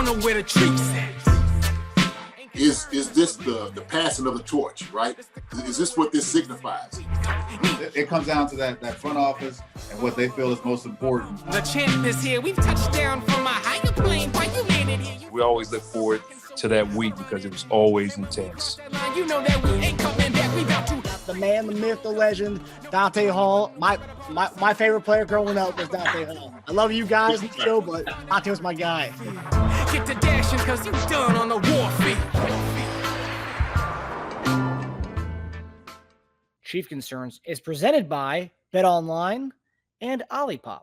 know where the treats at. Is this the passing of the torch, right? Is this what this signifies? It comes down to that front office and what they feel is most important. The champ is here. We've touched down from a higher plane. Why you landed here? We always look forward to that week because it was always intense. You know that we ain't coming back. We got to. The man, the myth, the legend, Dante Hall. My favorite player growing up was Dante Hall. I love you guys in the show, but Dante was my guy. Get to dashing because you done on the warfield. Chief Concerns is presented by BetOnline and Olipop.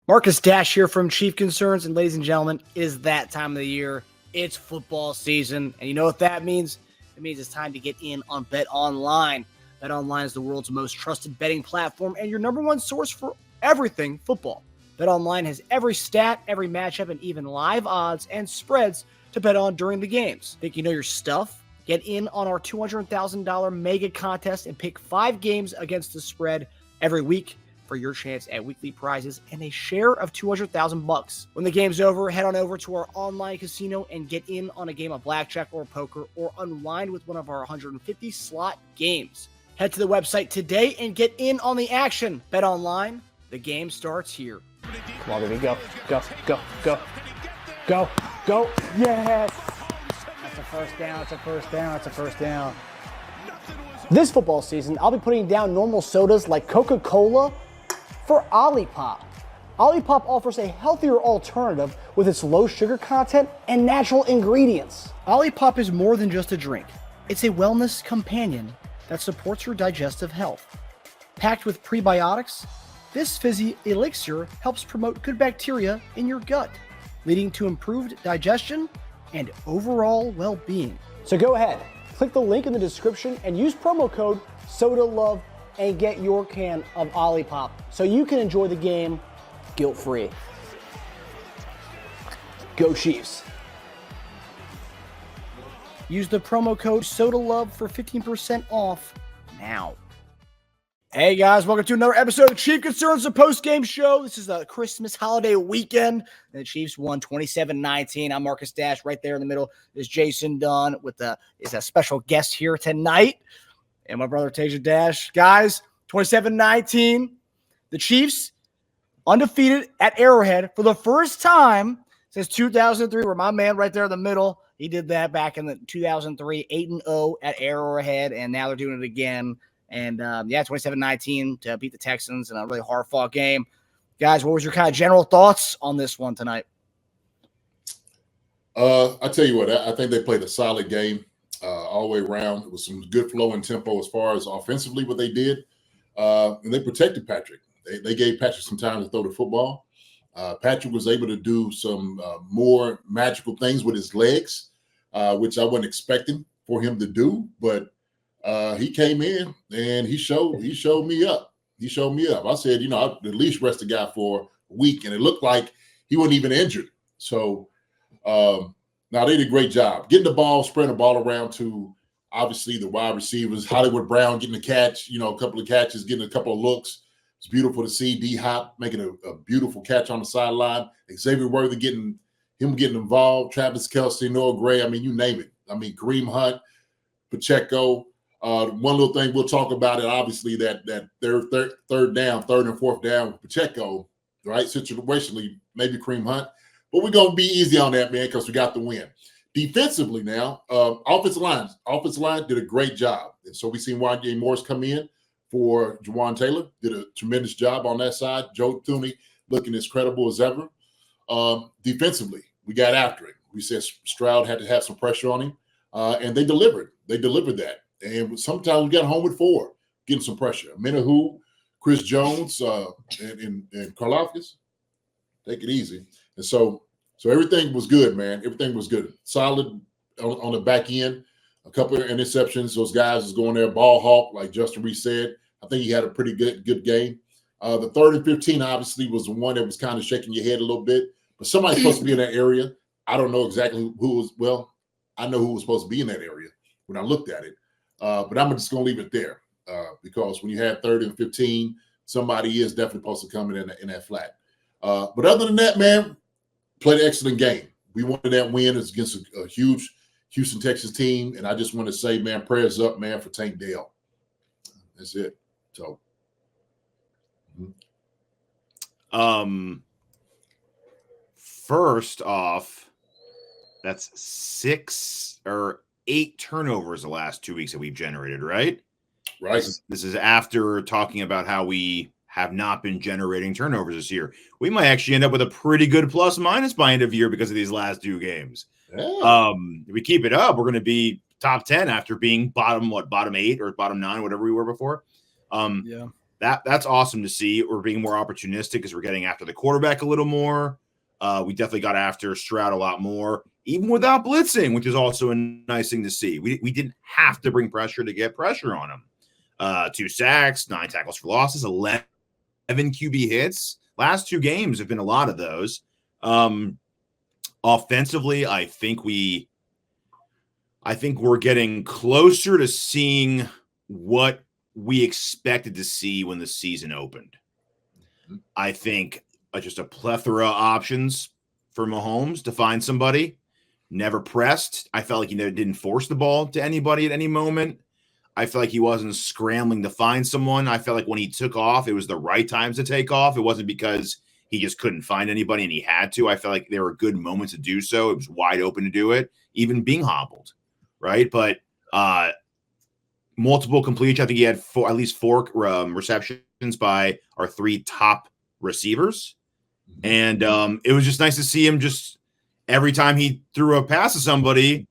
Marcus Dash here from Chief Concerns, and ladies and gentlemen, it is that time of the year. It's football season, and you know what that means? It means it's time to get in on BetOnline. BetOnline is the world's most trusted betting platform and your number one source for everything football. BetOnline has every stat, every matchup, and even live odds and spreads to bet on during the games. Think you know your stuff? Get in on our $200,000 mega contest and pick 5 games against the spread every week for your chance at weekly prizes and a share of $200,000. When the game's over, head on over to our online casino and get in on a game of blackjack or poker or unwind with one of our 150 slot games. Head to the website today and get in on the action. Bet online. The game starts here. Come on, baby. Go. Yes. That's a first down. This football season, I'll be putting down normal sodas like Coca-Cola for Olipop. Olipop offers a healthier alternative with its low sugar content and natural ingredients. Olipop is more than just a drink. It's a wellness companion that supports your digestive health. Packed with prebiotics, this fizzy elixir helps promote good bacteria in your gut, leading to improved digestion and overall well-being. So go ahead, click the link in the description and use promo code SODALOVE and get your can of Olipop so you can enjoy the game guilt-free. Go Chiefs. Use the promo code SODALOVE for 15% off now. Hey guys, welcome to another episode of Chief Concerns, the post-game show. This is a Christmas holiday weekend, and the Chiefs won 27-19. I'm Marcus Dash. Right there in the middle is Jason Dunn is a special guest here tonight, and my brother Teja Dash. Guys, 27-19. The Chiefs undefeated at Arrowhead for the first time since 2003. Where my man right there in the middle, he did that back in the 2003, 8-0 at Arrowhead, and now they're doing it again. And, 27-19 to beat the Texans in a really hard-fought game. Guys, what was your kind of general thoughts on this one tonight? I tell you what, I think they played a solid game all the way around. It was some good flow and tempo as far as offensively what they did. And they protected Patrick. They gave Patrick some time to throw the football. Patrick was able to do some more magical things with his legs, which I wasn't expecting for him to do, but he came in and he showed me up. I said, I'd at least rest the guy for a week, and it looked like he wasn't even injured. So now they did a great job getting the ball, spreading the ball around to obviously the wide receivers. Hollywood Brown getting the catch, a couple of catches, getting a couple of looks. It's beautiful to see D-Hop making a beautiful catch on the sideline. Xavier Worthy getting involved. Travis Kelce, Noah Gray. I mean, you name it. I mean, Kareem Hunt, Pacheco. One little thing we'll talk about it, obviously, that third and fourth down with Pacheco, right? Situationally, maybe Kareem Hunt. But we're going to be easy on that, man, because we got the win. Defensively now, offensive line did a great job. And so we seen YJ Morris come in for Jawan Taylor, did a tremendous job on that side. Joe Thuney looking as credible as ever. Defensively, we got after it. We said Stroud had to have some pressure on him, and they delivered. They delivered that. And sometimes we got home with 4, getting some pressure. Menahu, Chris Jones, and Karlaftis, take it easy. And so everything was good, man. Everything was good. Solid on the back end. A couple of interceptions. Those guys was going there, ball hawk, like Justin Reese said. I think he had a pretty good game. The 3rd and 15, obviously, was the one that was kind of shaking your head a little bit. But somebody's supposed to be in that area. I don't know exactly who was. Well, I know who was supposed to be in that area when I looked at it. But I'm just going to leave it there because when you have 3rd and 15, somebody is definitely supposed to come in that flat. But other than that, man, played an excellent game. we wanted that win. It's against a huge Houston Texans team, and I just want to say, man, prayers up, man, for Tank Dell. That's it. So, first off, that's 6 or 8 turnovers the last 2 weeks that we've generated, right? Right. This is after talking about how we have not been generating turnovers this year. We might actually end up with a pretty good plus minus by end of year because of these last 2 games. Yeah. If we keep it up, we're going to be top 10 after being bottom 8 or bottom 9, whatever we were before. Yeah. That's awesome to see. We're being more opportunistic because we're getting after the quarterback a little more. We definitely got after Stroud a lot more, even without blitzing, which is also a nice thing to see. We didn't have to bring pressure to get pressure on him. 2 sacks, 9 tackles for losses, 11 QB hits. Last 2 games have been a lot of those. Offensively, I think we're getting closer to seeing what we expected to see when the season opened. I think just a plethora of options for Mahomes to find somebody. Never pressed. I felt like he didn't force the ball to anybody at any moment. I felt like he wasn't scrambling to find someone. I felt like when he took off, it was the right times to take off. It wasn't because he just couldn't find anybody and he had to. I felt like there were good moments to do so. It was wide open to do it, even being hobbled, right? But multiple completions. I think he had at least 4 receptions by our 3 top receivers. And it was just nice to see him just every time he threw a pass to somebody,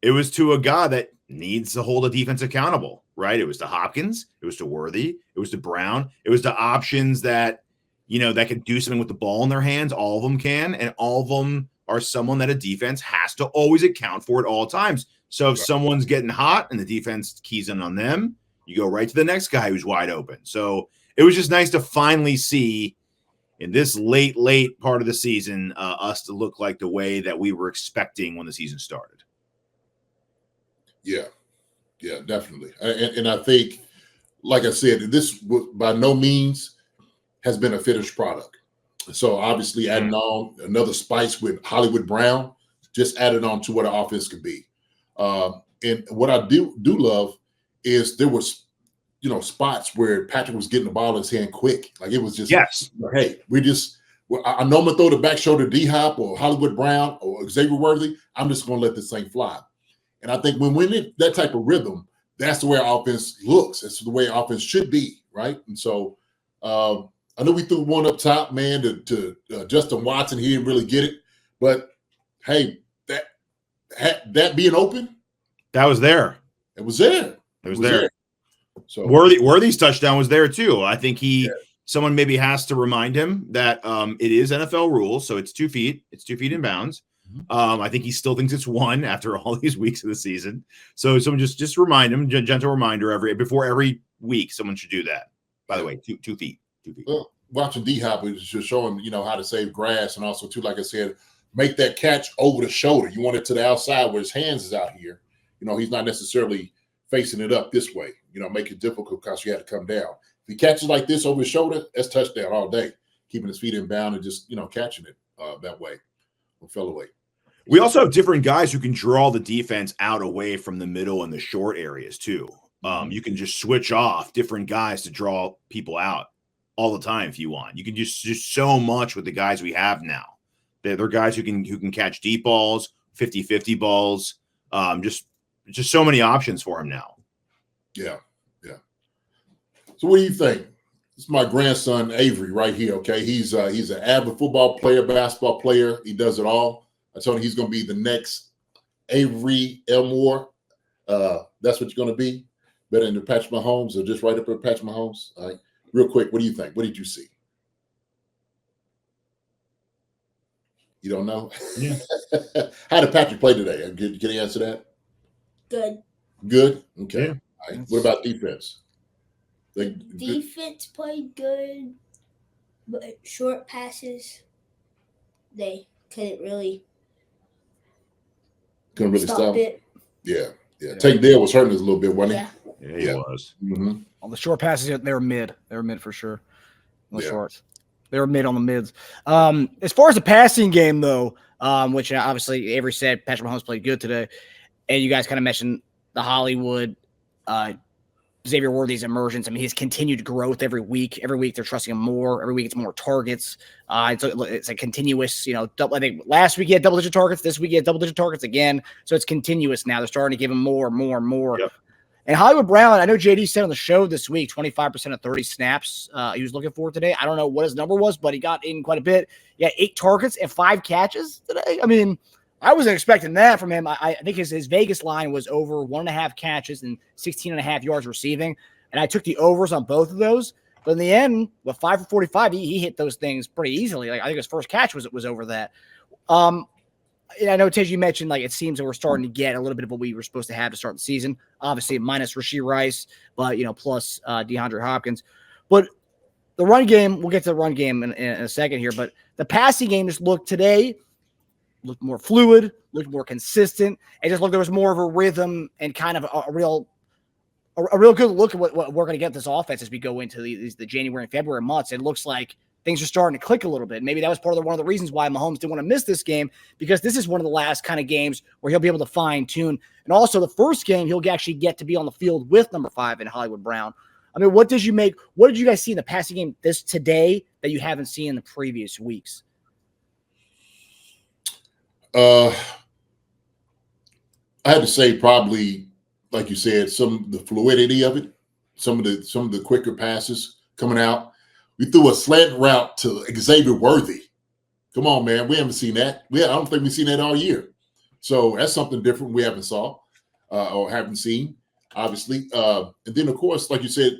it was to a guy that needs to hold a defense accountable, right? It was to Hopkins, it was to Worthy, it was to Brown, it was to options that, that can do something with the ball in their hands. All of them can, and all of them are someone that a defense has to always account for at all times. So if someone's getting hot and the defense keys in on them, you go right to the next guy who's wide open. So it was just nice to finally see in this late part of the season, us to look like the way that we were expecting when the season started. Yeah, definitely. And I think, like I said, this by no means has been a finished product. So obviously adding on another spice with Hollywood Brown just added on to what our offense could be. And what I do love is there was, spots where Patrick was getting the ball in his hand quick. Like it was just, hey, I know I'm going to throw the back shoulder D-Hop or Hollywood Brown or Xavier Worthy. I'm just going to let this thing fly. And I think when we're in that type of rhythm, that's the way our offense looks. That's the way our offense should be, right? And so I know we threw one up top, man, to Justin Watson. He didn't really get it. But, hey, that being open. That was there. It was there. It was there. So Worthy's touchdown was there too. I think someone maybe has to remind him that it is NFL rules, so it's 2 feet. It's 2 feet in bounds. I think he still thinks it's 1 after all these weeks of the season. So someone just remind him, gentle reminder before every week. Someone should do that. By the way, 2 feet. 2 feet. Well, watching D-Hop is just showing how to save grass, and also too, like I said, make that catch over the shoulder. You want it to the outside where his hands is out here. He's not necessarily facing it up this way. Make it difficult because you have to come down. If he catches like this over his shoulder, that's touchdown all day. Keeping his feet in bound and just catching it that way or fell away. We also have different guys who can draw the defense out away from the middle and the short areas too. You can just switch off different guys to draw people out all the time if you want. You can just so much with the guys we have now. They're guys who can catch deep balls, 50-50 balls. Just so many options for him now. Yeah. So what do you think? This is my grandson Avery right here. Okay, he's an avid football player, basketball player. He does it all. I told him he's going to be the next Avery Elmore. That's what you're going to be. Better than Patrick Mahomes, or just right up with Patrick Mahomes. All right, real quick, what do you think? What did you see? You don't know? Yeah. How did Patrick play today? Can you answer that? Good? Okay. Yeah. All right. What about defense? Defense played good, but short passes, they couldn't really stop it. Yeah. Tank Dell was hurting us a little bit, wasn't he? Yeah, he was. Mm-hmm. On the short passes, they were mid. They were mid for sure. On the shorts. They were mid on the mids. As far as the passing game, though, which obviously Avery said Patrick Mahomes played good today. And you guys kind of mentioned the Hollywood, Xavier Worthy's emergence. I mean, his continued growth every week. Every week they're trusting him more. Every week it's more targets. It's a continuous, I think last week he had double-digit targets. This week he had double-digit targets again. So it's continuous now. They're starting to give him more and more and more. Yep. And Hollywood Brown, I know JD said on the show this week, 25% of 30 snaps he was looking for today. I don't know what his number was, but he got in quite a bit. Yeah, 8 targets and 5 catches today. I mean, I wasn't expecting that from him. I think his Vegas line was over 1.5 catches and 16.5 yards receiving. And I took the overs on both of those. But in the end, with 5 for 45, he hit those things pretty easily. Like I think his first catch was over that. And I know, Tej, you mentioned like it seems that we're starting to get a little bit of what we were supposed to have to start the season. Obviously, minus Rashee Rice, but plus DeAndre Hopkins. But the run game, we'll get to the run game in a second here. But the passing game just looked more fluid, looked more consistent. It just looked there was more of a rhythm and kind of a real good look at what we're going to get this offense as we go into the January and February months. It looks like things are starting to click a little bit. Maybe that was one of the reasons why Mahomes didn't want to miss this game, because this is one of the last kind of games where he'll be able to fine tune. And also the first game, he'll actually get to be on the field with number 5 in Hollywood Brown. I mean, what did you guys see in the passing game today that you haven't seen in the previous weeks? I had to say probably, like you said, the fluidity of it, some of the quicker passes coming out. We threw a slant route to Xavier Worthy. Come on, man. We haven't seen that. I don't think we've seen that all year. So that's something different we haven't saw or haven't seen, obviously. And then, of course, like you said,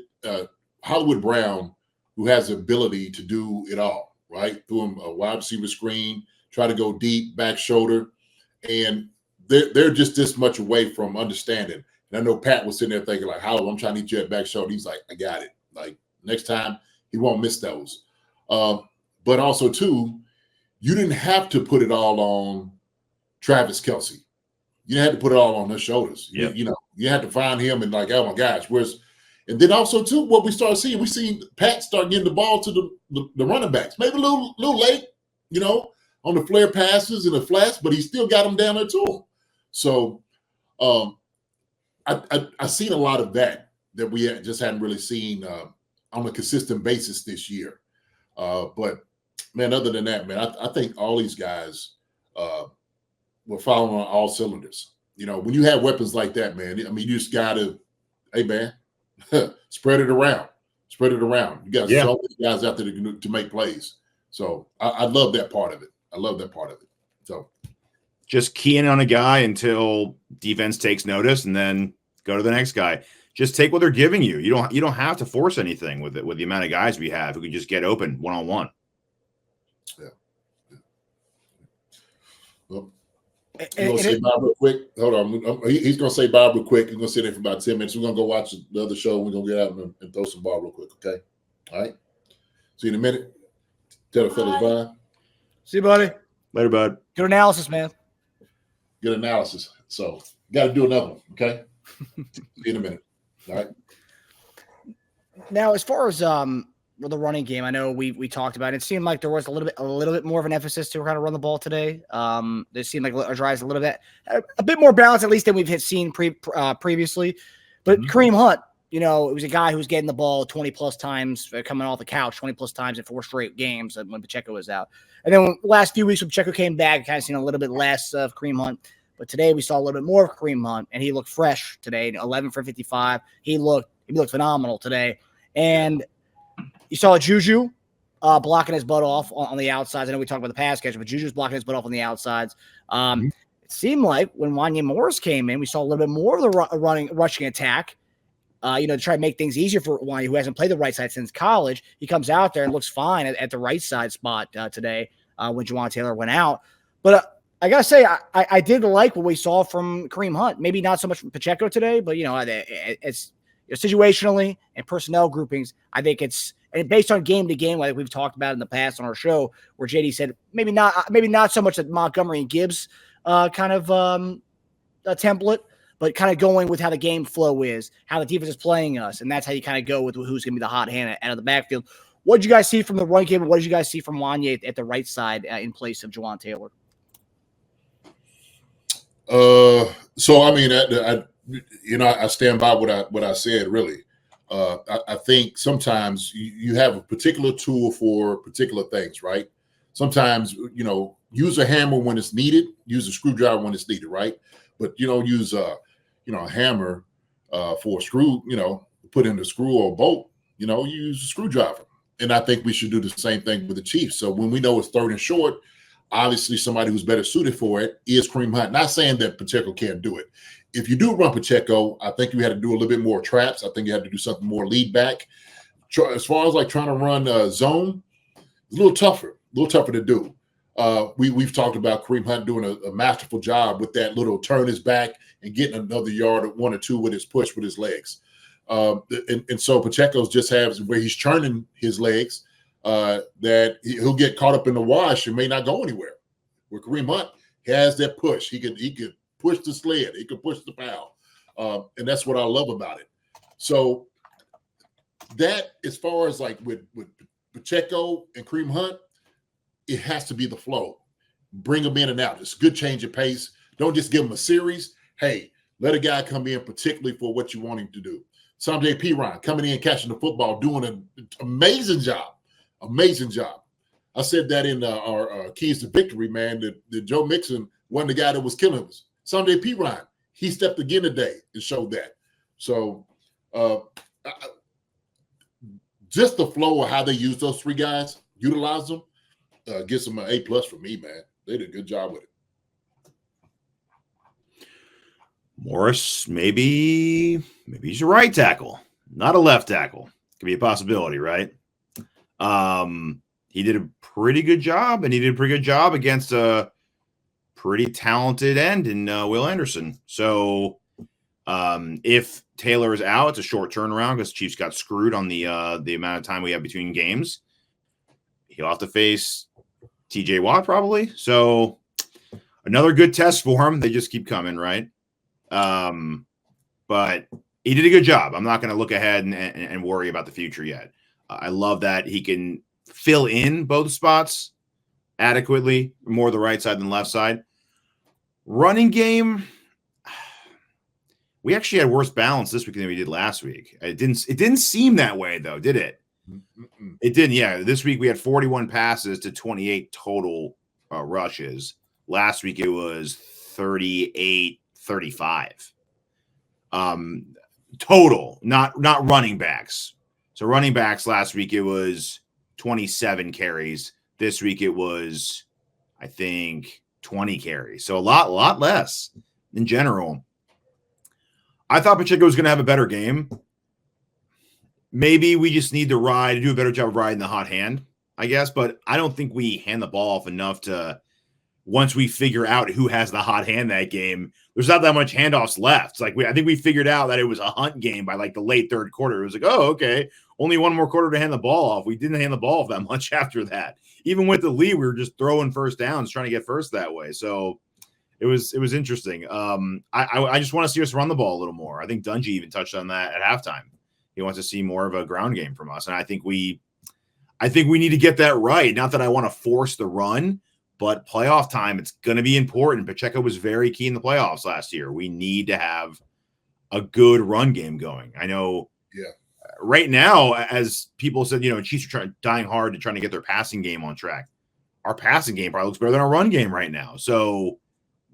Hollywood Brown, who has the ability to do it all, right? Threw him a wide receiver screen, try to go deep, back shoulder. And they're just this much away from understanding. And I know Pat was sitting there thinking, like, Hollywood, I'm trying to hit you at back shoulder. He's like, I got it. Like, next time, he won't miss those. But also, too, you didn't have to put it all on Travis Kelce. You didn't have to put it all on his shoulders. Yep. You had to find him and like, oh, my gosh, and then also, too, what we started seeing, we seen Pat start getting the ball to the running backs. Maybe a little late, on the flare passes and the flats, but he still got them down there to him. So I seen a lot of that we just hadn't really seen on a consistent basis this year. But, man, other than that, man, I think all these guys were following on all cylinders. When you have weapons like that, man, I mean, you just got to, hey, man, spread it around. Spread it around. You got so many guys out there to make plays. So I love that part of it. So just key in on a guy until defense takes notice and then go to the next guy. Just take what they're giving you. You don't have to force anything with the amount of guys we have who can just get open one-on-one. Yeah. Well, you want to say bye real quick? Hold on. He's going to say bye real quick. He's going to sit there for about 10 minutes. We're going to go watch the other show. We're going to get out and throw some ball real quick, okay? All right? See you in a minute. Tell the fellas bye. See you, buddy. Later, bud. Good analysis, man. Good analysis. So, got to do another one, okay? See you in a minute. All right. Now, as far as the running game, I know we talked about it. It seemed like there was a little bit more of an emphasis to kind of run the ball today. It seemed like our drives a bit more balanced, at least than we've seen previously. But Kareem Hunt, it was a guy who was getting the ball 20-plus times coming off the couch, 20-plus times in 4 straight games when Pacheco was out. And then the last few weeks when Pacheco came back, kind of seen a little bit less of Kareem Hunt. But today we saw a little bit more of Kareem Hunt, and he looked fresh today, 11 for 55. He looked phenomenal today. And you saw Juju blocking his butt off on the outsides. I know we talked about the pass catcher, but Juju's blocking his butt off on the outsides. It seemed like when Wanya Morris came in, we saw a little bit more of the rushing attack. To try to make things easier for Wanya, who hasn't played the right side since college. He comes out there and looks fine at the right side spot today when Juwan Taylor went out. But I got to say, I did like what we saw from Kareem Hunt. Maybe not so much from Pacheco today, but, it's situationally and personnel groupings. I think and based on game to game, like we've talked about in the past on our show, where JD said maybe not so much that Montgomery and Gibbs kind of a template, but kind of going with how the game flow is, how the defense is playing us, and that's how you kind of go with who's going to be the hot hand out of the backfield. What did you guys see from the run game, and what did you guys see from Wanya at the right side in place of Juwan Taylor? So I mean, I stand by what I said. Really, I think sometimes you have a particular tool for particular things, right? Sometimes use a hammer when it's needed, use a screwdriver when it's needed, right? But you don't use a hammer for a screw, put in a screw or a bolt. You use a screwdriver, and I think we should do the same thing with the Chiefs. So when we know it's 3rd and short, obviously somebody who's better suited for it is Kareem Hunt. Not saying that Pacheco can't do it. If you do run Pacheco, I think you had to do a little bit more traps. I think you had to do something more lead back. As far as like trying to run zone, it's a little tougher to do. We've talked about Kareem Hunt doing a masterful job with that little turn his back and getting another yard or 1 or 2 with his push with his legs. And so Pacheco's just has where he's churning his legs that he'll get caught up in the wash and may not go anywhere. Where Kareem Hunt has that push. He could push the sled. He could push the pal. And that's what I love about it. So that as far as like with Pacheco and Kareem Hunt, it has to be the flow. Bring them in and out. It's a good change of pace. Don't just give them a series. Hey, let a guy come in particularly for what you want him to do. Sanjay Piran coming in, catching the football, doing an amazing job. Amazing job. I said that in our Keys to Victory, man, that Joe Mixon wasn't the guy that was killing us. Sanjay Piran, he stepped again today and showed that. So just the flow of how they use those 3 guys, utilize them, gets them an A+ for me, man. They did a good job with it. Morris, maybe he's a right tackle, not a left tackle. Could be a possibility, right? He did a pretty good job, and he did a pretty good job against a pretty talented end in Will Anderson. So if Taylor is out, it's a short turnaround because Chiefs got screwed on the amount of time we have between games. He'll have to face TJ Watt probably. So another good test for him. They just keep coming, right? But he did a good job. I'm not going to look ahead and worry about the future yet. I love that he can fill in both spots adequately, more the right side than left side. Running game, we actually had worse balance this week than we did last week. It didn't seem that way though, did it? Mm-mm. It didn't. Yeah, this week we had 41 passes to 28 total rushes. Last week it was 38-35. Total, not running backs. So running backs last week it was 27 carries. This week it was, I think, 20 carries. So a lot less in general. I thought Pacheco was going to have a better game. Maybe we just need to do a better job of riding the hot hand, I guess. But I don't think we hand the ball off enough to, once we figure out who has the hot hand that game, there's not that much handoffs left. Like I think we figured out that it was a Hunt game by like the late 3rd quarter. It was like, oh, okay, only 1 more quarter to hand the ball off. We didn't hand the ball off that much after that. Even with the lead, we were just throwing first downs, trying to get first that way. So it was interesting. I just want to see us run the ball a little more. I think Dungy even touched on that at halftime. He wants to see more of a ground game from us, and I think we need to get that right. Not that I want to force the run, but playoff time, it's going to be important. Pacheco was very key in the playoffs last year. We need to have a good run game going. I know. Yeah. Right now, as people said, Chiefs are dying hard to trying to get their passing game on track. Our passing game probably looks better than our run game right now. So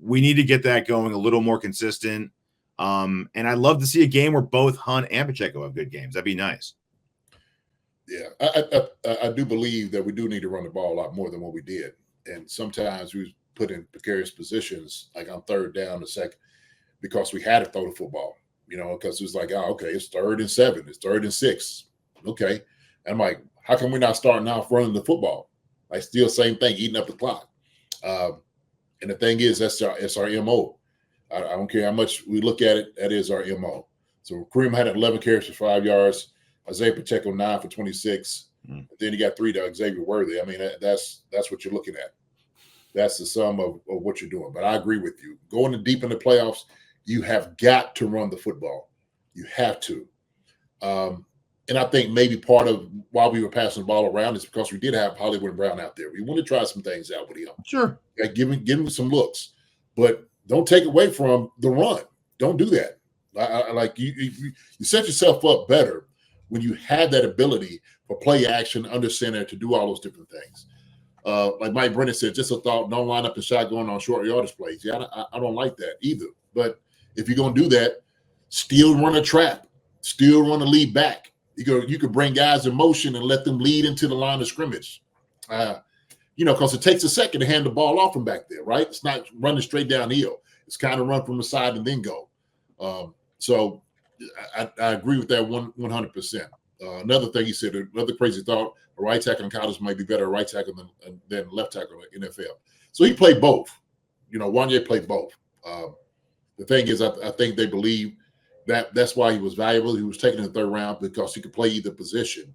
we need to get that going a little more consistent. And I'd love to see a game where both Hunt and Pacheco have good games. That'd be nice. Yeah, I do believe that we do need to run the ball a lot more than what we did. And sometimes we was put in precarious positions, like on 3rd down, the second, because we had to throw the football, because it was like, oh, okay, it's 3rd and 7, it's 3rd and 6. Okay. And I'm like, how come we're not starting off running the football? Like still same thing, eating up the clock. And the thing is, it's our MO. I don't care how much we look at it, that is our MO. So Kareem had 11 carries for 5 yards. Isaiah Pacheco 9 for 26. Then you got 3 to Xavier Worthy. I mean, that's what you're looking at. That's the sum of what you're doing. But I agree with you. Going deep in the playoffs, you have got to run the football. You have to. And I think maybe part of why we were passing the ball around is because we did have Hollywood Brown out there. We want to try some things out with him. Sure. Give him some looks. But don't take away from the run. Don't do that. Like you set yourself up better when you have that ability for play action, under center, to do all those different things. Like Mike Brennan said, just a thought, don't line up and shotgun on short yardage plays. Yeah, I don't like that either. But if you're going to do that, still run a trap, still run a lead back. You could bring guys in motion and let them lead into the line of scrimmage. Because it takes a second to hand the ball off from back there, right? It's not running straight downhill. It's kind of run from the side and then go. So I agree with that 100%. Another thing he said, another crazy thought, a right tackle in college might be better at right tackle than left tackle in the NFL. So he played both. Wanya played both. The thing is, I think they believe that's why he was valuable. He was taken in the third round because he could play either position.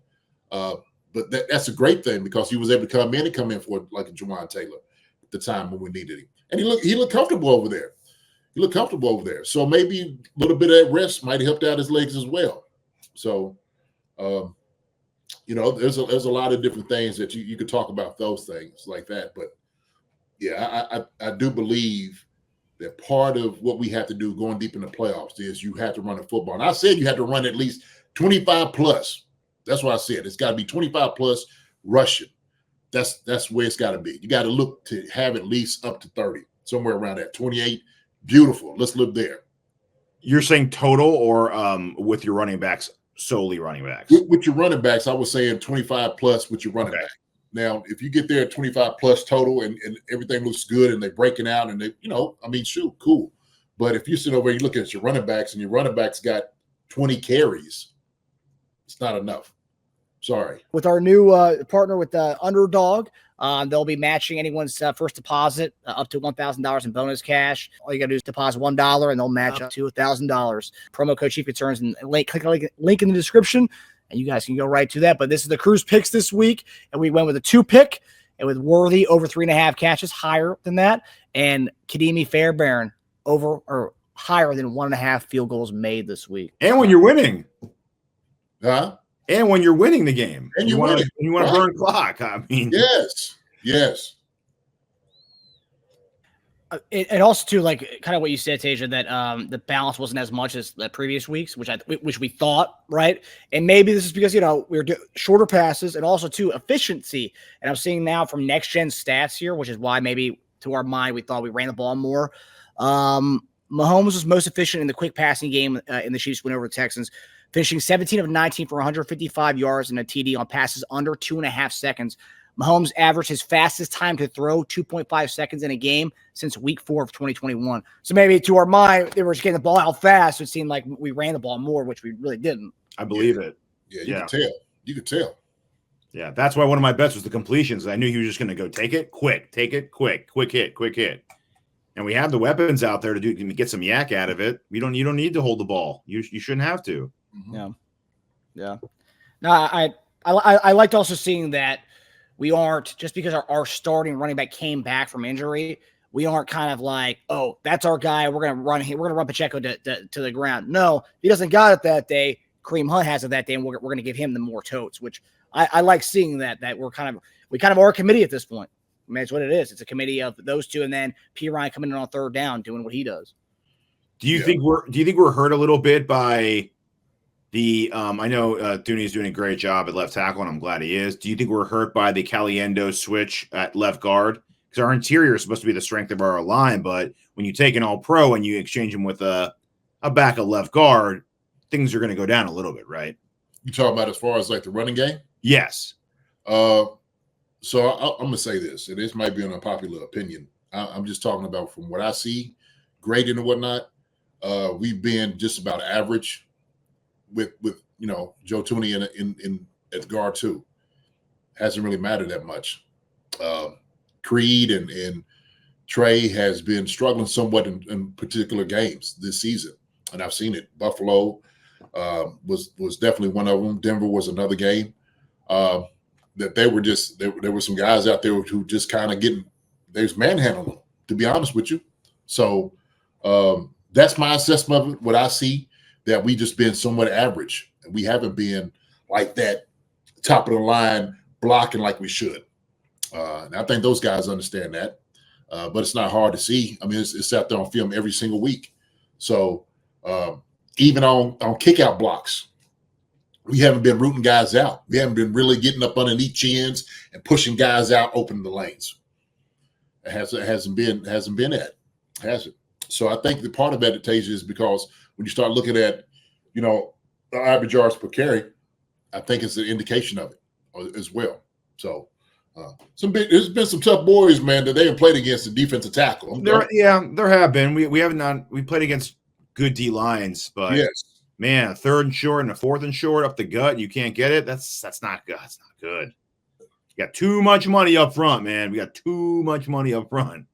But that's a great thing because he was able to come in for like a Juwan Taylor at the time when we needed him. And he looked comfortable over there. So maybe a little bit of that rest might have helped out his legs as well. So, there's a lot of different things that you could talk about, those things like that. But yeah, I do believe that part of what we have to do going deep in the playoffs is you have to run a football. And I said you had to run at least 25 plus. That's what I said. It's got to be 25 plus rushing. That's where it's got to be. You got to look to have at least up to 30, somewhere around that. 28, beautiful. Let's live there. You're saying total or with your running backs, solely running backs? With your running backs, I was saying 25 plus with your running back. Now, if you get there at 25 plus total and everything looks good and they're breaking out and shoot, cool. But if you sit over and you look at your running backs and your running backs got 20 carries, it's not enough. Sorry. With our new partner with Underdog, they'll be matching anyone's first deposit up to $1,000 in bonus cash. All you got to do is deposit $1 and they'll match up to $1,000. Promo code Chief Concerns and click link in the description and you guys can go right to that. But this is the Cruise picks this week. And we went with a 2-pick and with Worthy over 3.5 catches, higher than that. And Kadimi Fairbairn over or higher than 1.5 field goals made this week. And when you're winning. Huh? And when you're winning the game. And you want to burn clock. I mean. Yes. And also too, like kind of what you said, Teja, that the balance wasn't as much as the previous weeks, which we thought, right? And maybe this is because we're shorter passes and also too efficiency. And I'm seeing now from next gen stats here, which is why maybe to our mind we thought we ran the ball more. Mahomes was most efficient in the quick passing game in the Chiefs win over the Texans, finishing 17 of 19 for 155 yards and a TD on passes under 2.5 seconds. Mahomes averaged his fastest time to throw 2.5 seconds in a game since week 4 of 2021. So maybe to our mind, they were just getting the ball out fast. So it seemed like we ran the ball more, which we really didn't. I believe it. Yeah, you could tell. Yeah, that's why one of my bets was the completions. I knew he was just going to go take it, quick hit. And we have the weapons out there to get some yak out of it. You don't need to hold the ball. You shouldn't have to. Mm-hmm. Yeah. No, I liked also seeing that we aren't, just because our starting running back came back from injury, we aren't kind of like, oh, that's our guy. We're gonna run Pacheco to the ground. No, if he doesn't got it that day, Kareem Hunt has it that day, and we're gonna give him the more totes, which I like seeing that we kind of are a committee at this point. I mean, it's what it is. It's a committee of those two, and then P. Ryan coming in on third down doing what he does. Do you think we're hurt a little bit by the I know Dooney's doing a great job at left tackle, and I'm glad he is. Do you think we're hurt by the Caliendo switch at left guard? Because our interior is supposed to be the strength of our line, but when you take an all-pro and you exchange him with a back of left guard, things are going to go down a little bit, right? You talking about as far as like the running game? Yes. So I'm going to say this, and this might be an unpopular opinion. I'm just talking about from what I see, grading and whatnot. We've been just about average with Joe Tooney in at guard too. Hasn't really mattered that much. Creed and Trey has been struggling somewhat in particular games this season, and I've seen it. Buffalo was definitely one of them. Denver was another game that they were just there were some guys out there who just kind of there's manhandling them, to be honest with you. So that's my assessment of it. What I see, that we just been somewhat average, and we haven't been like that top of the line blocking like we should. And I think those guys understand that. but it's not hard to see. I mean, it's out there on film every single week. So even on kick-out blocks, we haven't been rooting guys out. We haven't been really getting up underneath chins and pushing guys out, opening the lanes. It hasn't been that, has it? So I think the part of that, Teja, is because when you start looking at, the average yards per carry, I think it's an indication of it as well. So there's been some tough boys, man, that they haven't played against the defensive tackle. There have been. We played against good D lines, but yes. Man, a 3rd and short and a 4th and short up the gut, and you can't get it. That's not good. That's not good. You got too much money up front, man. We got too much money up front.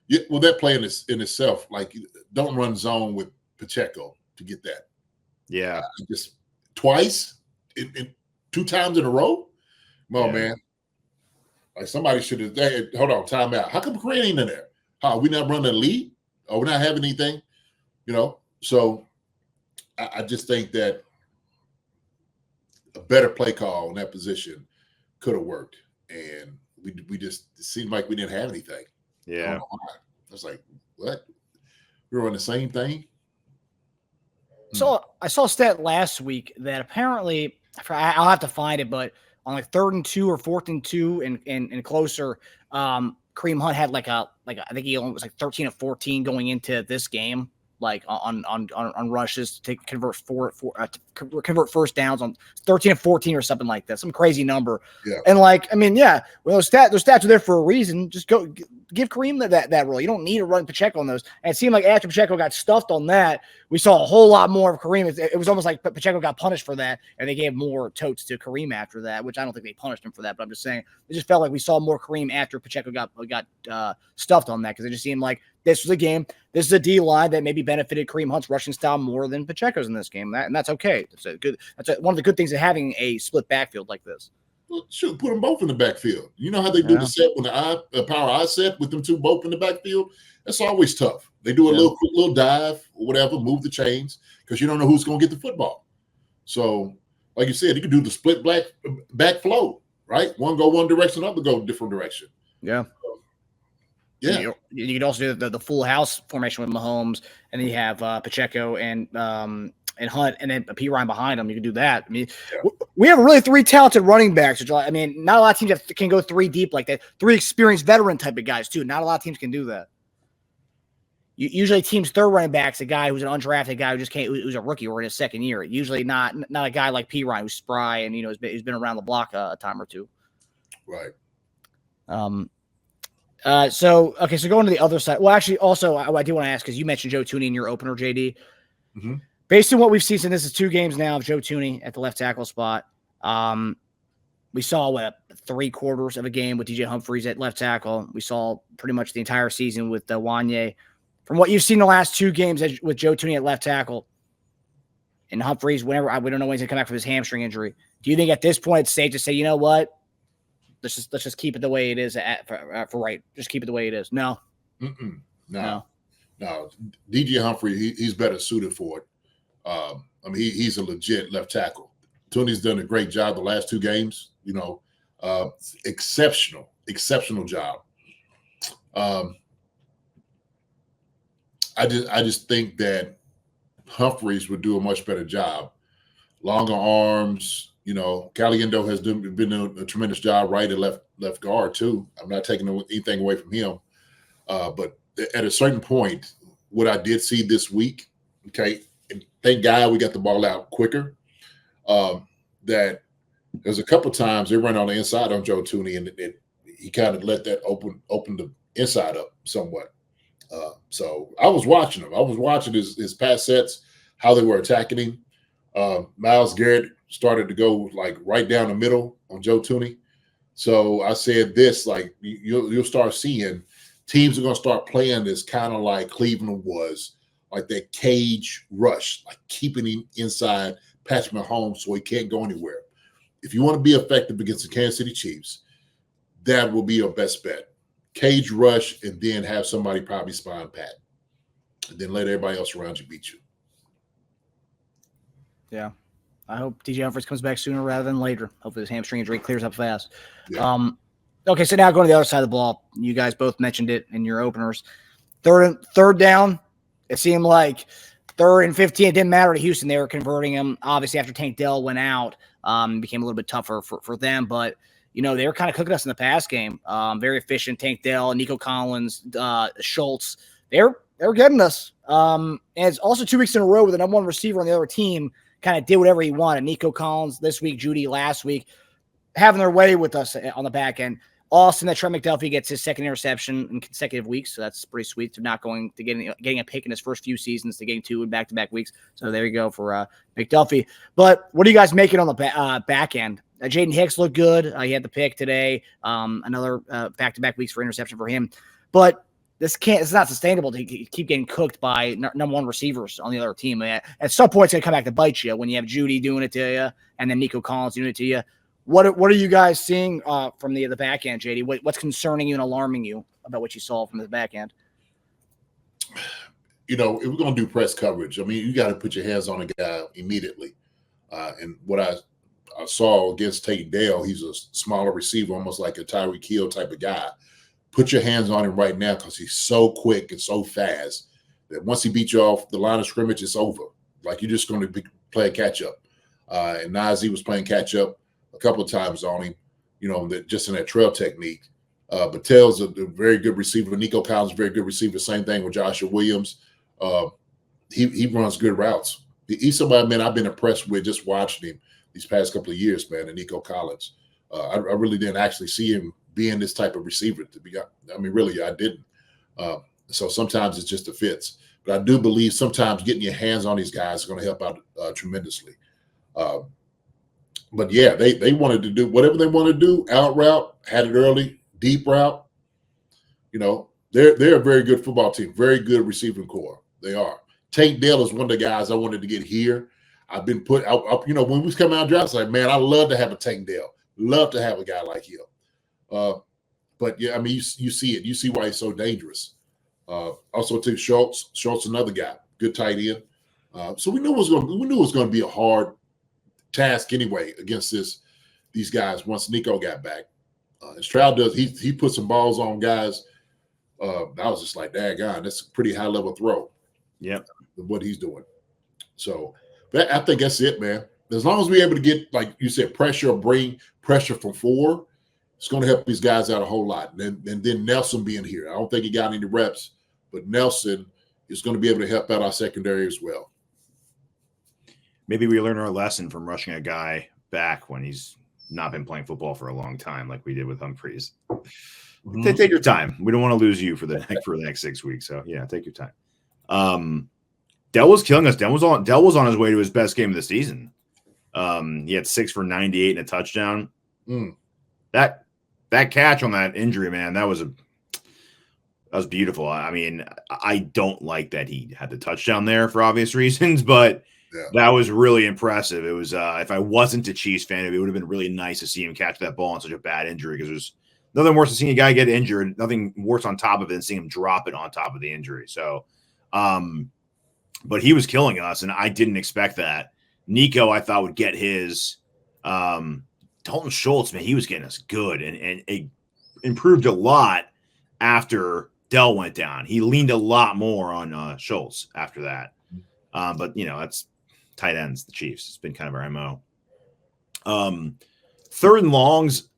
Yeah, well, that play in itself, like, don't run zone with Pacheco to get that. Yeah, just twice, in 2 times in a row. Come on, man. Like, somebody should have. Hold on, time out. How come Kareem ain't in there? How we not running a lead? Or we're not having anything? So. I just think that a better play call in that position could have worked, and we just it seemed like we didn't have anything. Yeah, I was like, what? We're on the same thing. So I saw a stat last week that apparently I'll have to find it, but on like 3rd and 2 or 4th and 2 and closer, Kareem Hunt had I think he only was like 13 of 14 going into this game. Like on rushes to convert first downs on 13 and 14 or something like that, some crazy number. Yeah. And well, those stats are there for a reason. Just go give Kareem that role. You don't need to run Pacheco on those. And it seemed like after Pacheco got stuffed on that, we saw a whole lot more of Kareem. It was almost like Pacheco got punished for that, and they gave more totes to Kareem after that, which I don't think they punished him for that. But I'm just saying, it just felt like we saw more Kareem after Pacheco got stuffed on that, because it just seemed like this was a game. This is a D line that maybe benefited Kareem Hunt's rushing style more than Pacheco's in this game. And that's okay. That's one of the good things of having a split backfield like this. Well, shoot, put them both in the backfield. You know how they do the set when the power I set with them two both in the backfield? That's always tough. They do a little dive or whatever, move the chains, because you don't know who's going to get the football. So, like you said, you can do the split back flow, right? One go one direction, other go different direction. Yeah. Yeah. You could also do the full house formation with Mahomes, and then you have Pacheco and Hunt, and then P. Ryan behind them. You can do that. I mean, we have really 3 talented running backs. Which, I mean, not a lot of teams can go 3 deep like that. 3 experienced veteran type of guys too. Not a lot of teams can do that. Usually, teams' 3rd running back's a guy who's an undrafted guy who's a rookie or in his 2nd year. Usually, not a guy like P. Ryan who's spry and has been around the block a time or two. Right. So going to the other side. Well, actually, also, I do want to ask, because you mentioned Joe Thuney in your opener, JD. Mm-hmm. Based on what we've seen, so this is 2 games now of Joe Thuney at the left tackle spot. We saw 3/4 of a game with DJ Humphries at left tackle. We saw pretty much the entire season with Wanye. From what you've seen the last 2 games with Joe Thuney at left tackle and Humphries, we don't know when he's going to come back from his hamstring injury. Do you think at this point it's safe to say, you know what? Let's just keep it the way it is for right. Just keep it the way it is. No. No. DJ Humphrey, he's better suited for it. I mean, he's a legit left tackle. Tooney's done a great job the last 2 games. Exceptional job. I just think that Humphreys would do a much better job. Longer arms. Caliendo has been doing a tremendous job right and left guard too. I'm not taking anything away from him, but at a certain point, what I did see this week, okay, and thank God we got the ball out quicker. That there's a couple times they run on the inside on Joe Thuney, and he kind of let that open the inside up somewhat. So I was watching him. I was watching his pass sets, how they were attacking him. Myles Garrett started to go right down the middle on Joe Thuney. So I said this, you'll start seeing teams are going to start playing this kind of like Cleveland was, like that cage rush, like keeping him inside Patrick Mahomes so he can't go anywhere. If you want to be effective against the Kansas City Chiefs, that will be your best bet. Cage rush, and then have somebody probably spine pat, and then let everybody else around you beat you. Yeah. I hope DJ Humphries comes back sooner rather than later. Hopefully this hamstring injury clears up fast. Yeah. Okay, so now going to the other side of the ball. You guys both mentioned it in your openers. Third down, it seemed like 3rd and 15. It didn't matter to Houston. They were converting them. Obviously, after Tank Dell went out, it became a little bit tougher for them. But, they were kind of cooking us in the pass game. Very efficient. Tank Dell, Nico Collins, Schultz. They were getting us. And it's also 2 weeks in a row where the number one receiver on the other team kind of did whatever he wanted. Nico Collins this week, Judy last week, having their way with us on the back end. Austin, that Trent McDuffie gets his 2nd interception in consecutive weeks, so that's pretty sweet. To not going to getting a pick in his first few seasons to getting 2 in back-to-back weeks. So there you go for McDuffie. But what are you guys making on the back end? Jaden Hicks looked good. He had the pick today. Another back-to-back weeks for interception for him. But it's not sustainable to keep getting cooked by number one receivers on the other team. At some point, it's going to come back to bite you when you have Judy doing it to you and then Nico Collins doing it to you. What are you guys seeing from the back end, JD? What's concerning you and alarming you about what you saw from the back end? If we're going to do press coverage, I mean, you got to put your hands on a guy immediately. And what I saw against Teja Dash, he's a smaller receiver, almost like a Tyreek Hill type of guy. Put your hands on him right now because he's so quick and so fast that once he beats you off the line of scrimmage, it's over. Like you're just going to play a catch-up. And Najee was playing catch-up a couple of times on him, just in that trail technique. Batel's a very good receiver. Nico Collins, very good receiver. Same thing with Joshua Williams. He runs good routes. He's somebody, man, I've been impressed with just watching him these past couple of years, man, and Nico Collins. I really didn't actually see him being this type of receiver. Really, I didn't. So sometimes it's just the fits. But I do believe sometimes getting your hands on these guys is going to help out tremendously. But yeah, they wanted to do whatever they want to do. Out route, had it early, deep route. They're a very good football team, very good receiving core. They are. Tank Dell is one of the guys I wanted to get here. I've been put out, when we was coming out of draft, I was like, man, I love to have a Tank Dell. Love to have a guy like him. But yeah, I mean, you see it. You see why he's so dangerous. Also, too, Schultz, another guy, good tight end. So we knew it was going to be a hard task anyway against these guys once Nico got back. And Stroud does, he put some balls on guys. I was just like, daggone, that's a pretty high level throw. Yep. What he's doing. So I think that's it, man. As long as we're able to get, like you said, pressure or bring pressure from 4, it's going to help these guys out a whole lot. And then Nelson being here. I don't think he got any reps, but Nelson is going to be able to help out our secondary as well. Maybe we learn our lesson from rushing a guy back when he's not been playing football for a long time, like we did with Humphreys. Mm-hmm. Take your time. We don't want to lose you for the next 6 weeks. So yeah, take your time. Dell was killing us. Dell was on his way to his best game of the season. He had 6 for 98 and a touchdown. That catch on that injury, man, that was beautiful. I mean, I don't like that he had the touchdown there for obvious reasons, but that was really impressive. It was if I wasn't a Chiefs fan, it would have been really nice to see him catch that ball on such a bad injury, because there's nothing worse than seeing a guy get injured, nothing worse on top of it than seeing him drop it on top of the injury. So, but he was killing us, and I didn't expect that. Nico, I thought, would get his. Dalton Schultz, man, he was getting us good, and it improved a lot after Dell went down. He leaned a lot more on Schultz after that. But, that's tight ends, the Chiefs. It's been kind of our MO. 3rd and longs,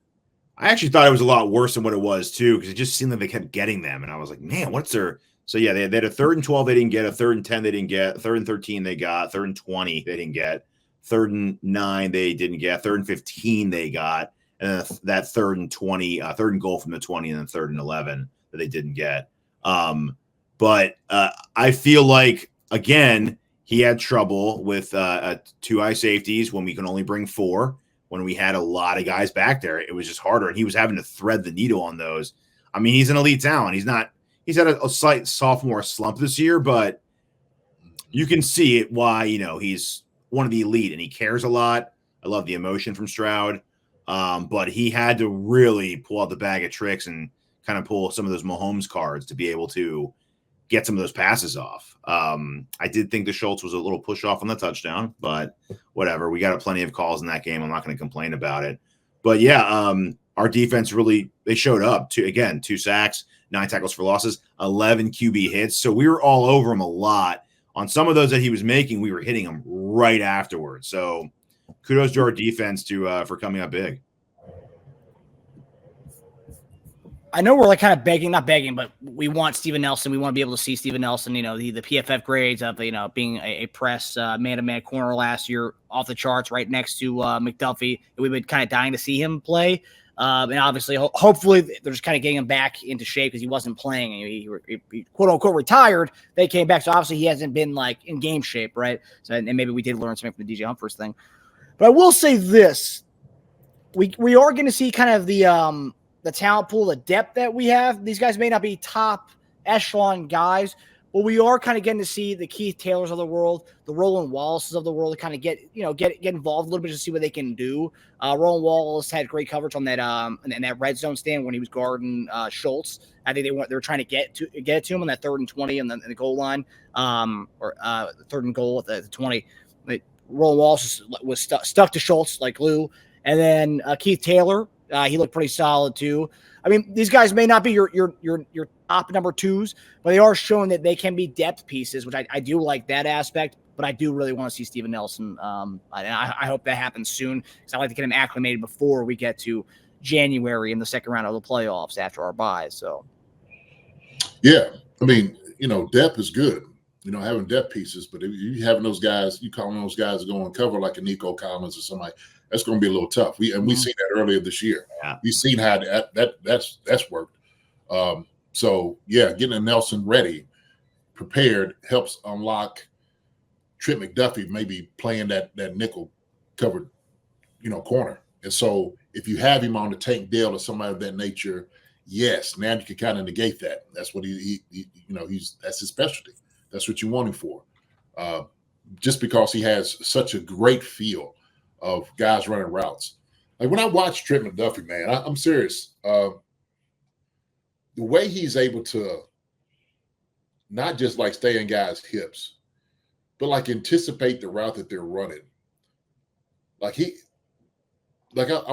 I actually thought it was a lot worse than what it was, too, because it just seemed like they kept getting them. And I was like, man, what's their – so, yeah, they had a 3rd and 12 they didn't get, a 3rd and 10 they didn't get, 3rd and 13 they got, 3rd and 20 they didn't get, 3rd and 9 they didn't get, 3rd and 15 they got, and then that 3rd and 20, 3rd and goal from the 20, and then 3rd and 11 that they didn't get. But I feel like, again, he had trouble with 2 high safeties when we can only bring 4. When we had a lot of guys back there, it was just harder, and he was having to thread the needle on those. I mean, he's an elite talent. He's had a slight sophomore slump this year, but you can see it why, he's one of the elite, and he cares a lot. I love the emotion from Stroud. But he had to really pull out the bag of tricks and kind of pull some of those Mahomes cards to be able to get some of those passes off. I did think the Schultz was a little push off on the touchdown, but whatever. We got plenty of calls in that game. I'm not going to complain about it. But yeah, our defense they showed up. 2 sacks, 9 tackles for losses, 11 QB hits. So we were all over him a lot. On some of those that he was making, we were hitting him right afterwards. So kudos to our defense for coming up big. I know we're like kind of not begging, but we want Steven Nelson. We want to be able to see Steven Nelson, the PFF grades of, being a press man-to-man corner last year off the charts right next to McDuffie. We've been kind of dying to see him play. And obviously, hopefully they're just kind of getting him back into shape because he wasn't playing. He quote unquote retired. They came back. So obviously he hasn't been like in game shape. Right. So, and maybe we did learn something from the DJ Humphries thing, but I will say this, we are going to see kind of the talent pool, the depth that we have. These guys may not be top echelon guys, but we are kind of getting to see the Keith Taylors of the world, the Roland Wallaces of the world, to kind of get involved a little bit to see what they can do. Roland Wallace had great coverage on that in that red zone stand when he was guarding Schultz. I think they were trying to get it to him on that 3rd and 20 and the goal line, or 3rd and goal at the 20. But Roland Wallace was stuck to Schultz like glue, and then Keith Taylor. He looked pretty solid too. I mean, these guys may not be your top number 2s, but they are showing that they can be depth pieces, which I do like that aspect. But I do really want to see Steven Nelson. I hope that happens soon because I like to get him acclimated before we get to January in the second round of the playoffs after our bye. So, yeah, I mean, depth is good. Having depth pieces, but if you having those guys, you calling those guys to go and cover like a Nico Collins or somebody. That's going to be a little tough. We seen that earlier this year. Yeah. We've seen how that's worked. So yeah, getting a Nelson ready, prepared helps unlock Trent McDuffie maybe playing that nickel covered, corner. And so if you have him on the Tank Dell or somebody of that nature, yes, now you can kind of negate that. That's what that's his specialty. That's what you want him for. Just because he has such a great feel of guys running routes. Like when I watch Trent McDuffie, man, I'm serious. The way he's able to not just like stay in guys' hips, but like anticipate the route that they're running. I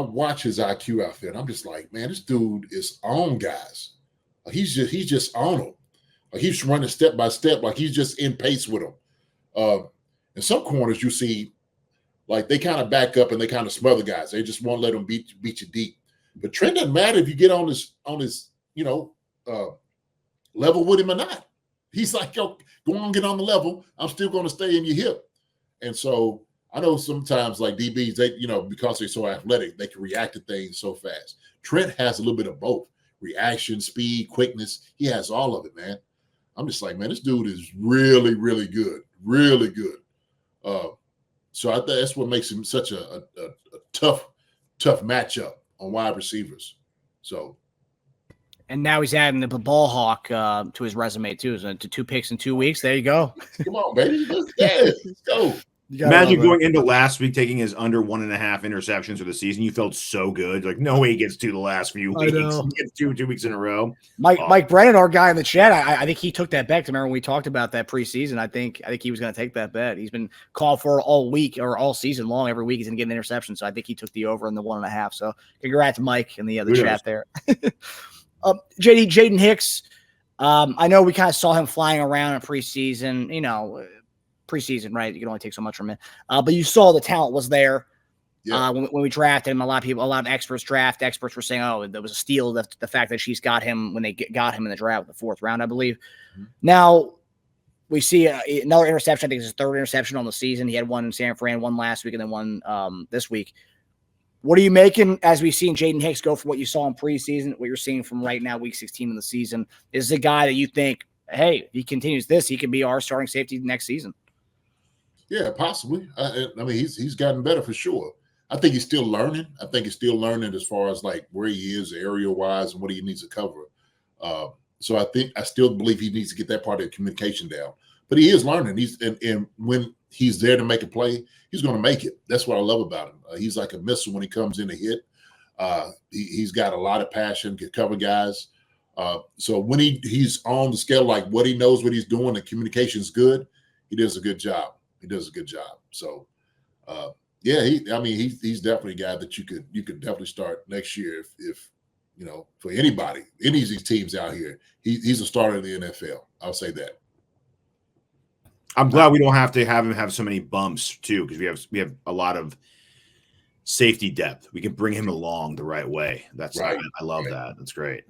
watch his IQ out there, and I'm just like, man, this dude is on guys. Like he's just on them. Like he's running step by step, like he's just in pace with them. In some corners, you see, like they kind of back up and they kind of smother guys. They just won't let them beat you deep. But Trent doesn't matter if you get on his level with him or not. He's like, yo, go on, get on the level. I'm still going to stay in your hip. And so I know sometimes like DBs, they because they're so athletic, they can react to things so fast. Trent has a little bit of both: reaction, speed, quickness. He has all of it, man. I'm just like, man, this dude is really, really good, really good. So I think that's what makes him such a tough matchup on wide receivers. So, and now he's adding the ball hawk to his resume too. So to 2 picks in 2 weeks. There you go. Come on, baby, let's go. Imagine going into last week taking his under 1.5 interceptions for the season. You felt so good. Like, no way he gets 2 the last few weeks. He gets 2 weeks in a row. Mike Brennan, our guy in the chat, I think he took that bet. Remember when we talked about that preseason? I think he was going to take that bet. He's been called for all week or all season long. Every week he's going to get an interception. So I think he took the over in the 1.5. So congrats, Mike, in the chat there. Jaden Hicks. I know we kind of saw him flying around in preseason. Preseason, right? You can only take so much from it. But you saw the talent was there. Yeah. When we drafted him, a lot of experts were saying, oh, there was a steal, the fact that she's got him when they got him in the draft, the 4th round, I believe. Mm-hmm. Now we see another interception. I think it's his 3rd interception on the season. He had one in San Fran, one last week, and then one this week. What are you making as we've seen Jaden Hicks go from what you saw in preseason, what you're seeing from right now, week 16 of the season? Is the guy that you think, hey, if he continues this, he could be our starting safety next season? Yeah, possibly. I mean, he's gotten better for sure. I think he's still learning. I think he's still learning as far as like where he is area wise and what he needs to cover. So I still believe he needs to get that part of the communication down. But he is learning. And when he's there to make a play, he's going to make it. That's what I love about him. He's like a missile when he comes in to hit. He's got a lot of passion, can cover guys. So when he's on the scale, like what he knows what he's doing, the communication is good. He does a good job. So Yeah, he's definitely a guy that you could definitely start next year if for anybody, any of these teams out here, he's a starter in the NFL. I'll say that. I'm glad we don't have to have him have so many bumps too, because we have a lot of safety depth. We can bring him along the right way. That's right. I love that. That's great.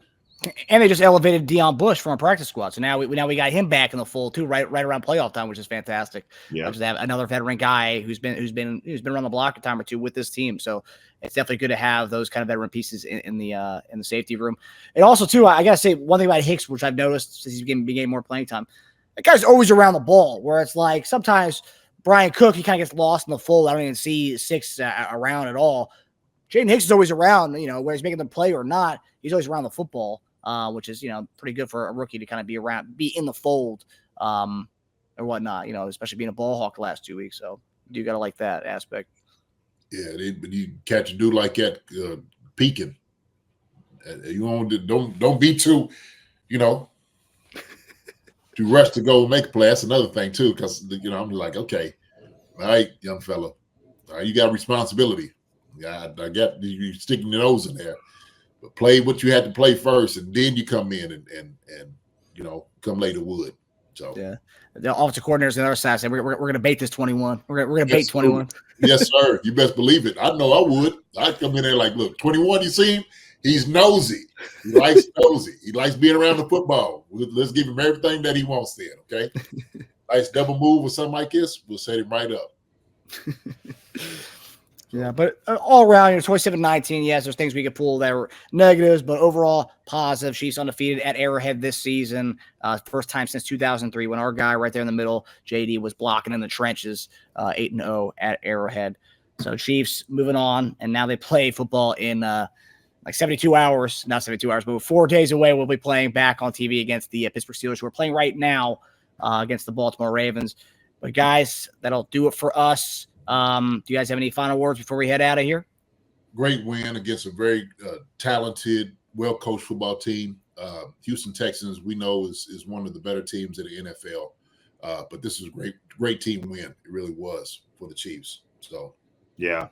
And they just elevated Deion Bush from our practice squad, so now we got him back in the fold too, right around playoff time, which is fantastic. Yeah, just have another veteran guy who's been around the block a time or two with this team, so it's definitely good to have those kind of veteran pieces in the safety room. And also too, I gotta say one thing about Hicks, which I've noticed since he's been getting more playing time. That guy's always around the ball, where it's like sometimes Brian Cook, he kind of gets lost in the fold. I don't even see six around at all. Jaden Hicks is always around, whether he's making the play or not. He's always around the football, which is, pretty good for a rookie to kind of be in the fold or whatnot, especially being a ball hawk the last 2 weeks. So you got to like that aspect. Yeah, but you catch a dude like that peeking. You don't be too, to rush to go make a play. That's another thing too, because I'm like, okay, all right, young fella, you got responsibility. Yeah, I get you sticking your nose in there, but play what you had to play first, and then you come in and come later wood. So yeah, the offensive coordinators on the other side said we're going to bait this 21. We're going to bait 21. Yes, sir. You best believe it. I know I would. I'd come in there like, look, 21. You see him? He's nosy. He likes nosy. He likes being around the football. Let's give him everything that he wants then, okay? Nice double move or something like this, we'll set him right up. Yeah, but all around, 27-19, yes, there's things we could pull that were negatives, but overall positive. Chiefs undefeated at Arrowhead this season. First time since 2003 when our guy right there in the middle, JD, was blocking in the trenches, 8-0 at Arrowhead. So Chiefs moving on, and now they play football in 72 hours, not 72 hours, but 4 days away. We'll be playing back on TV against the Pittsburgh Steelers, who are playing right now against the Baltimore Ravens. But guys, that'll do it for us. Do you guys have any final words before we head out of here? Great win against a very talented, well-coached football team. Houston Texans, we know, is one of the better teams in the NFL. But this is a great team win. It really was for the Chiefs. So, yeah.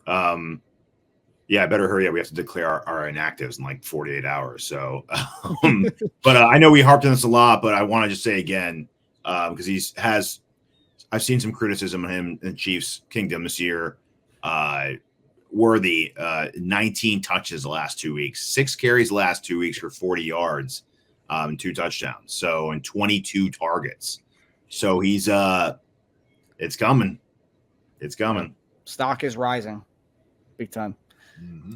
I better hurry up. We have to declare our inactives in like 48 hours. So, but I know we harped on this a lot, but I want to just say again, because I've seen some criticism of him in Chiefs Kingdom this year. Worthy, 19 touches the last 2 weeks, 6 carries the last 2 weeks for 40 yards, and 2 touchdowns. So, and 22 targets. So he's, it's coming. It's coming. Stock is rising big time. Mm-hmm.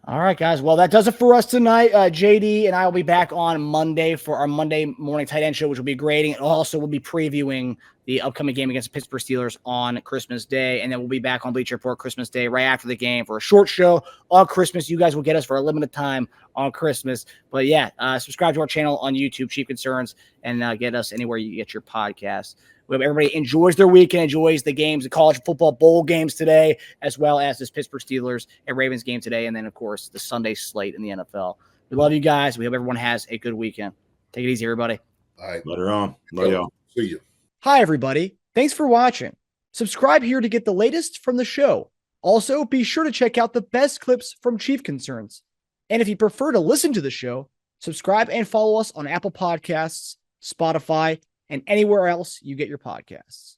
All right, guys. Well, that does it for us tonight. JD and I will be back on Monday for our Monday morning tight end show, which will be grading. And also, we'll be previewing the upcoming game against the Pittsburgh Steelers on Christmas Day. And then we'll be back on Bleacher Report Christmas Day right after the game for a short show on Christmas. You guys will get us for a limited time on Christmas. But yeah, subscribe to our channel on YouTube, Chief Concerns, and get us anywhere you get your podcasts. We hope everybody enjoys their weekend, enjoys the games, the college football bowl games today, as well as this Pittsburgh Steelers and Ravens game today, and then, of course, the Sunday slate in the NFL. We love you guys. We hope everyone has a good weekend. Take it easy, everybody. All right. Later on. Love y'all. See you. Hi, everybody. Thanks for watching. Subscribe here to get the latest from the show. Also, be sure to check out the best clips from Chief Concerns. And if you prefer to listen to the show, subscribe and follow us on Apple Podcasts, Spotify, and anywhere else you get your podcasts.